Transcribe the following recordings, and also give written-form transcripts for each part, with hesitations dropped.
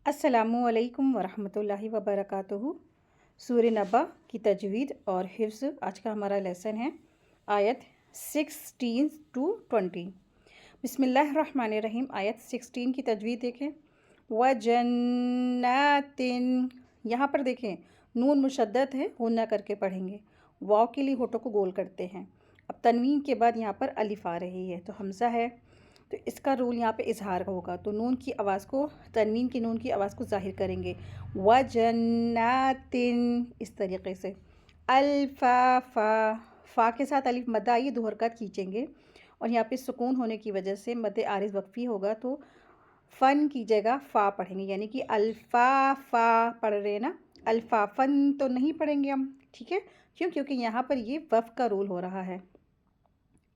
अस्सलामुअलैकुम वरहमतुल्लाहि वबरकातुहू। सूरह नबा की तजवीद और हिफ्ज़ आज का हमारा लेसन है। आयत 16 to 20। बिस्मिल्लाहिर्रहमानिर्रहीम। आयत 16 की तजवीद देखें। वजन्नातिन, यहाँ पर देखें नून मुशद्दद है, गुन्ना करके पढ़ेंगे। वाव के लिए होठों को गोल करते हैं। अब तनवीन के बाद यहाँ पर अलिफ आ रही है तो हमज़ा है, तो इसका रूल यहाँ पे इजहार का होगा। तो नून की आवाज़ को, तनवीन की नून की आवाज़ को ज़ाहिर करेंगे। वजन्नातिन, इस तरीके से। अल्फाफा, फ़ा के साथ अलिफ मद्दा आइए, दो हरकत खींचेंगे और यहाँ पे सुकून होने की वजह से मद्दे आरिज़ वक्फ़ी होगा, तो फ़न की जगह फ़ा पढ़ेंगे, यानी कि अल्फाफा पढ़ रहे हैं ना, अल्फाफन तो नहीं पढ़ेंगे हम, ठीक है। क्यों? क्योंकि यहाँ पर ये वफ़ का रूल हो रहा है।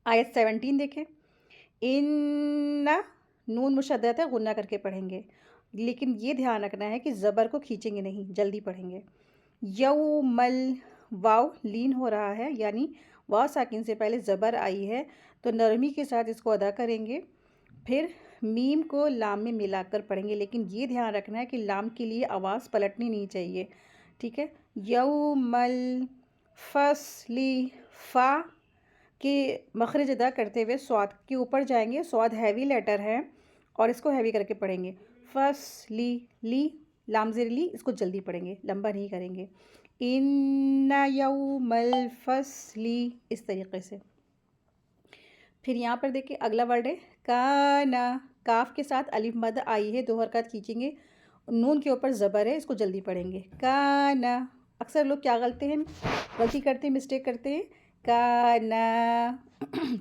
आयत 17 देखें। इन्ना, नून मुशद्दद है, गुन्ना करके पढ़ेंगे, लेकिन ये ध्यान रखना है कि ज़बर को खींचेंगे नहीं, जल्दी पढ़ेंगे। यौमल, वाव लीन हो रहा है, यानी वाव साकिन से पहले ज़बर आई है तो नरमी के साथ इसको अदा करेंगे। फिर मीम को लाम में मिलाकर पढ़ेंगे, लेकिन ये ध्यान रखना है कि लाम के लिए आवाज़ पलटनी नहीं चाहिए, ठीक है। यौमल फसली, फ़ा कि मखरज अदा करते हुए स्वाद के ऊपर जाएंगे। स्वाद हैवी लेटर है और इसको हैवी करके पढ़ेंगे। फसली, ली लाम ज़ेर ली, इसको जल्दी पढ़ेंगे, लंबा नहीं करेंगे। इन्ना यौमल फसली, इस तरीके से। फिर यहाँ पर देखिए अगला वर्ड है काना, काफ के साथ अलिफ मद आई है, दो हरकत खींचेंगे, नून के ऊपर ज़बर है, इसको जल्दी पढ़ेंगे। काना, अक्सर लोग क्या गलती करते हैं, मिस्टेक करते हैं, काना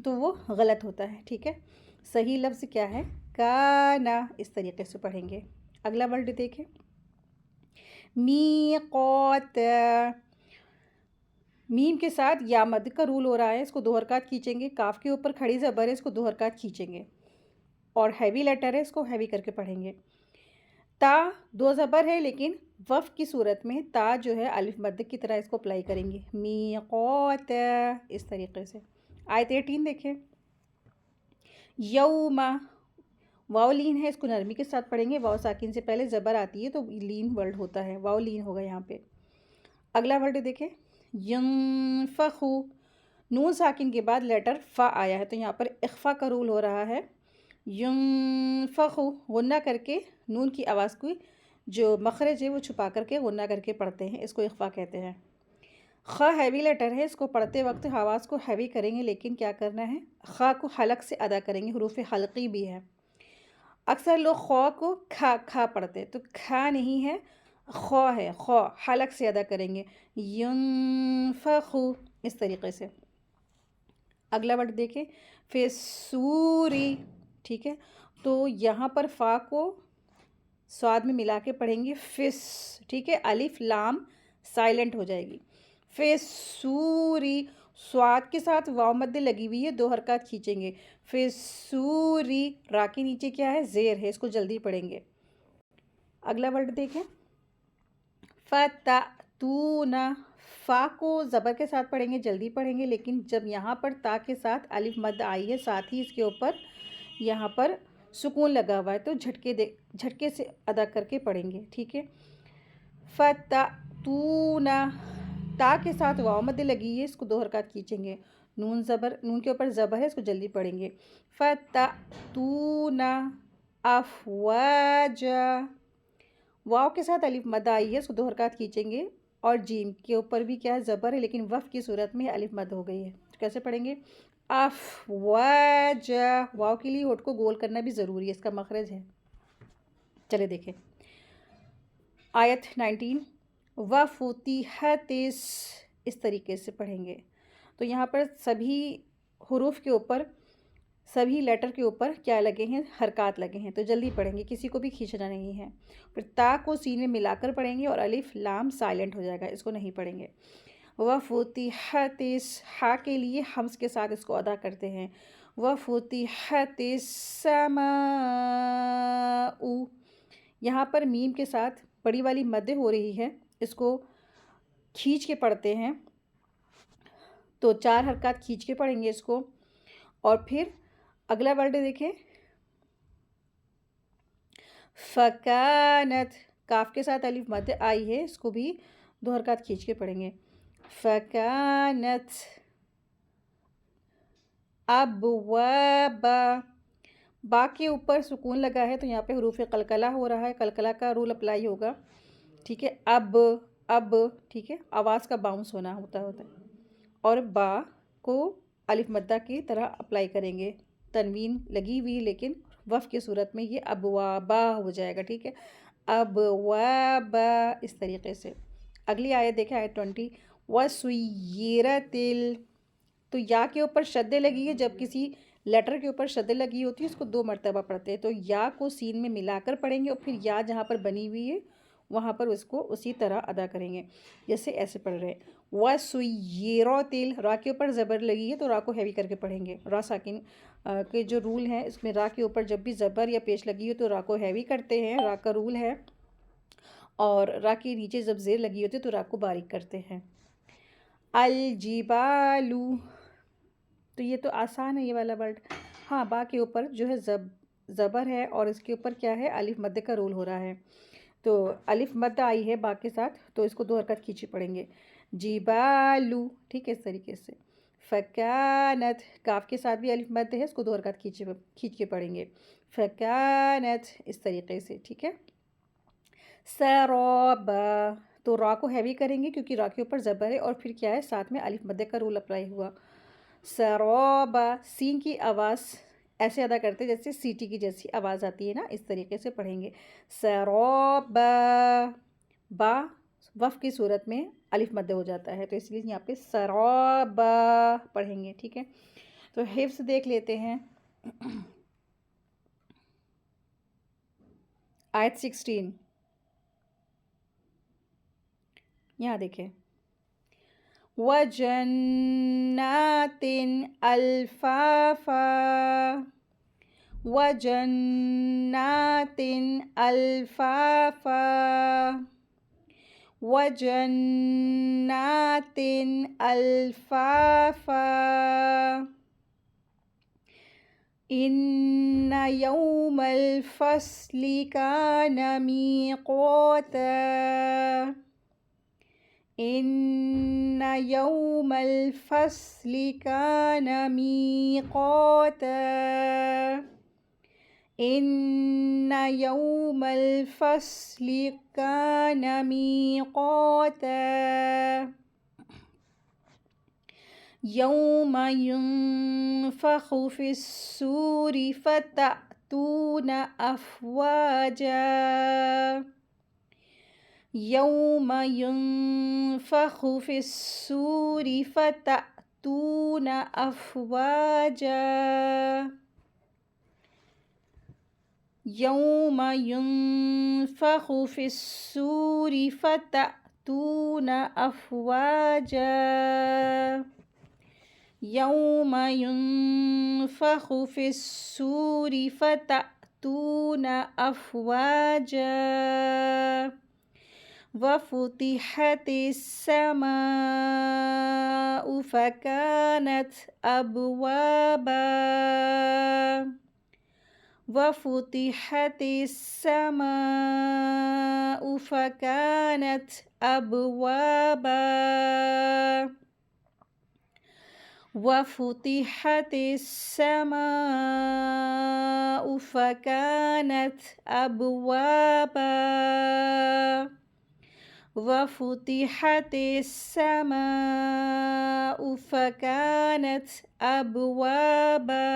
तो वो गलत होता है, ठीक है। सही लफ्ज़ क्या है? काना, इस तरीके से पढ़ेंगे। अगला वर्ड देखें, मीक़ात, मीम के साथ या मद का रूल हो रहा है, इसको दो हरकत खींचेंगे। काफ के ऊपर खड़ी ज़बर है, इसको दो हरकत खींचेंगे और हैवी लेटर है, इसको हैवी करके पढ़ेंगे। ता दो ज़बर है, लेकिन वफ़ की सूरत में ता जो है अलिफ मद की तरह इसको अप्लाई करेंगे। मीक़ात, इस तरीके से। आयत 18 देखें। यौमा, वाव लीन है, इसको नरमी के साथ पढ़ेंगे। वाव साकिन से पहले ज़बर आती है तो लीन वर्ड होता है, वाव लीन होगा यहाँ पे। अगला वर्ड देखें, यंफ़खु, नून साकिन के बाद लेटर फ़ा आया है तो यहाँ पर इख्फ़ा का रूल हो रहा है। यंफ़खु, गुन्ना करके नून की आवाज़ को जो मखरज है वो छुपा करके गुन्ना करके पढ़ते हैं, इसको इख्फ़ा कहते हैं। ख हैवी लेटर है, इसको पढ़ते वक्त आवाज़ को हैवी करेंगे, लेकिन क्या करना है, ख को हलक से अदा करेंगे, हुरूफ़ हल्की भी है। अक्सर लोग ख को खा खा पढ़ते, तो खा नहीं है, ख है, ख हलक से अदा करेंगे। यंफ़खु, इस तरीके से। अगला वर्ड देखें, फिस्सूरी, ठीक है। तो यहाँ पर फ़ा को स्वाद में मिला के पढ़ेंगे, फिस, ठीक है। अलिफ लाम साइलेंट हो जाएगी। फिस्सूरी, स्वाद के साथ वाव मद्दे लगी हुई है, दो हरकत खींचेंगे। फिस्सूरी, रा के नीचे क्या है, ज़ेर है, इसको जल्दी पढ़ेंगे। अगला वर्ड देखें, फ़तातूना, फ़ा को ज़बर के साथ पढ़ेंगे, जल्दी पढ़ेंगे, लेकिन जब यहाँ पर ता के साथ अलिफ मद आई है, साथ ही इसके ऊपर यहाँ पर सुकून लगा हुआ है, तो झटके से अदा करके पढ़ेंगे, ठीक है। फ़तातूना, ता के साथ वाव मद लगी है, इसको दो हरकत खींचेंगे। नून के ऊपर ज़बर है, इसको जल्दी पढ़ेंगे। फ़तातूना अफ़वाजा, वाव के साथ अलिफ मद आई है, इसको दो हरकत खींचेंगे और जीम के ऊपर भी क्या है, ज़बर है, लेकिन वफ़ की सूरत में अलिफ मद हो गई है, तो कैसे पढ़ेंगे, अफ़वाजा। वाव के लिए होठ को गोल करना भी ज़रूरी है, इसका मखरज है। चले देखें आयत 19, वफ़ुतिहतिस, इस तरीके से पढ़ेंगे। तो यहाँ पर सभी हुरूफ के ऊपर, सभी लेटर के ऊपर क्या लगे हैं, हरकत लगे हैं, तो जल्दी पढ़ेंगे, किसी को भी खींचना नहीं है। फिर ता को सीन में मिलाकर पढ़ेंगे और अलिफ लाम साइलेंट हो जाएगा, इसको नहीं पढ़ेंगे। वफ़ुतिहतिस, हा के लिए हम्स के साथ इसको अदा करते हैं। वफ़ुतिहतिस समाउ, यहाँ पर मीम के साथ बड़ी वाली मद हो रही है, इसको खींच के पढ़ते हैं, तो चार हरकत खींच के पढ़ेंगे इसको। और फिर अगला वर्ड देखें, فکانت، کاف کے ساتھ الف مد آئی ہے، اس کو بھی 2 حرکات کھینچ کے پڑھیں گے. فکانت ابوابا، با کے اوپر سکون لگا ہے تو یہاں پہ حروف قلقلہ ہو رہا ہے، قلقلہ کا رول اپلائی ہوگا. ٹھیک ہے، اب ٹھیک ہے، آواز کا باؤنس ہوتا ہے. اور با کو الف مدہ کی طرح اپلائی کریں گے، تنوین لگی ہوئی لیکن وف کی صورت میں یہ ابوابا ہو جائے گا. ٹھیک ہے، ابوابا اس طریقے سے. اگلی آیت دیکھیں، آیت 20. وَسُيِّرَتِ تو یا کے اوپر شدے لگی ہے، جب کسی لیٹر کے اوپر شدے لگی ہوتی ہے اس کو 2 مرتبہ پڑھتے ہیں، تو یا کو سین میں ملا کر پڑھیں گے اور پھر یا جہاں پر بنی ہوئی ہے وہاں پر اس کو اسی طرح ادا کریں گے جیسے ایسے پڑھ رہے ہیں. وَسُيِّرَتِ را کے اوپر زبر لگی ہے تو را کو ہیوی کر کے پڑھیں گے. را ساکن کے جو رول ہیں اس میں را کے اوپر جب بھی زبر یا پیش لگی ہو تو را کو ہیوی کرتے ہیں، را کا رول ہے. اور را کے نیچے جب زیر لگی ہوتی ہے تو را کو باریک کرتے ہیں. الجبالو، تو یہ تو آسان ہے یہ والا ورڈ. ہاں، با کے اوپر جو ہے زبر ہے اور اس کے اوپر کیا ہے، الف مد کا رول ہو رہا ہے. تو الف مد آئی ہے با کے ساتھ تو اس کو 2 حرکت کھینچی پڑیں گے. جبالو، ٹھیک ہے، اس طریقے سے. فکانت، کاف کے ساتھ بھی الف مد ہے، اس کو 2 حرکت کھینچ کے پڑھیں گے. فکانت اس طریقے سے. ٹھیک ہے. سرابا، تو را کو ہیوی کریں گے کیونکہ را کے اوپر زبر ہے اور پھر کیا ہے ساتھ میں الف مد کا رول اپلائی ہوا. سرابا، سین کی آواز ایسے ادا کرتے جیسے سیٹی کی جیسی آواز آتی ہے نا، اس طریقے سے پڑھیں گے. سرابا، با وف کی صورت میں الف مد ہو جاتا ہے تو اس لیے یہاں پہ سرابا پڑھیں گے. ٹھیک ہے، تو حفظ دیکھ لیتے ہیں. آیت 16 یہاں دیکھیں. وَجَنَّاتٍ أَلْفَافًا، وَجَنَّاتٍ أَلْفَافًا، وَجَنَّاتٍ أَلْفَافًا. إِنَّ يَوْمَ الْفَصْلِ كَانَ مِيقَاتًا، إِنَّ يَوْمَ الْفَصْلِ كَانَ مِيقَاتًا، إِنَّ يَوْمَ الْفَصْلِ كَانَ مِيقَاتًا. يَوْمَ يُنفَخُ فِي الصُّورِ فَتَأْتُونَ أَفْوَاجًا، يَوْمَ يُنفَخُ فِي الصُّورِ فَتَأْتُونَ أَفْوَاجًا، يَوْمَ يُنفَخُ فِي الصُّورِ فَتَأْتُونَ أَفْوَاجًا، يَوْمَ يُنفَخُ فِي الصُّورِ فَتَأْتُونَ أَفْوَاجًا. وَفُتِحَتِ السَّمَاءُ فَكَانَتْ أَبْوَابًا، وَفُتِحَتِ السَّمَاءُ فَكَانَتْ أَبْوَابًا، وَفُتِحَتِ السَّمَاءُ فَكَانَتْ أَبْوَابًا، وَفُتِحَتِ السَّمَاءُ فَكَانَتْ أَبْوَابًا.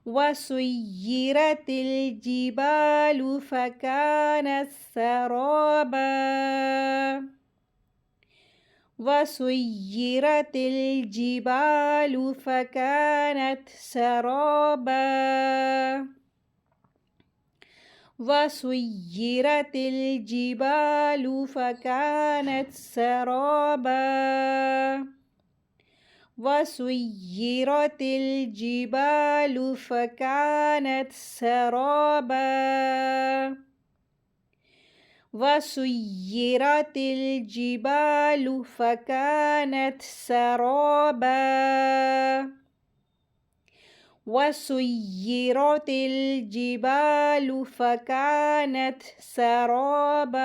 وَسُيِّرَتِ الْجِبَالُ فَكَانَتْ سَرَابًا، وَسُيِّرَتِ الْجِبَالُ فَكَانَتْ سَرَابًا، وَسُيِّرَتِ الْجِبَالُ فَكَانَتْ سَرَابًا، وَسُيِّرَتِ الْجِبَالُ فَكَانَتْ سَرَابًا، وَسُيِّرَتِ الْجِبَالُ فَكَانَتْ سَرَابًا، وسيرت الجبال فكانت سرابا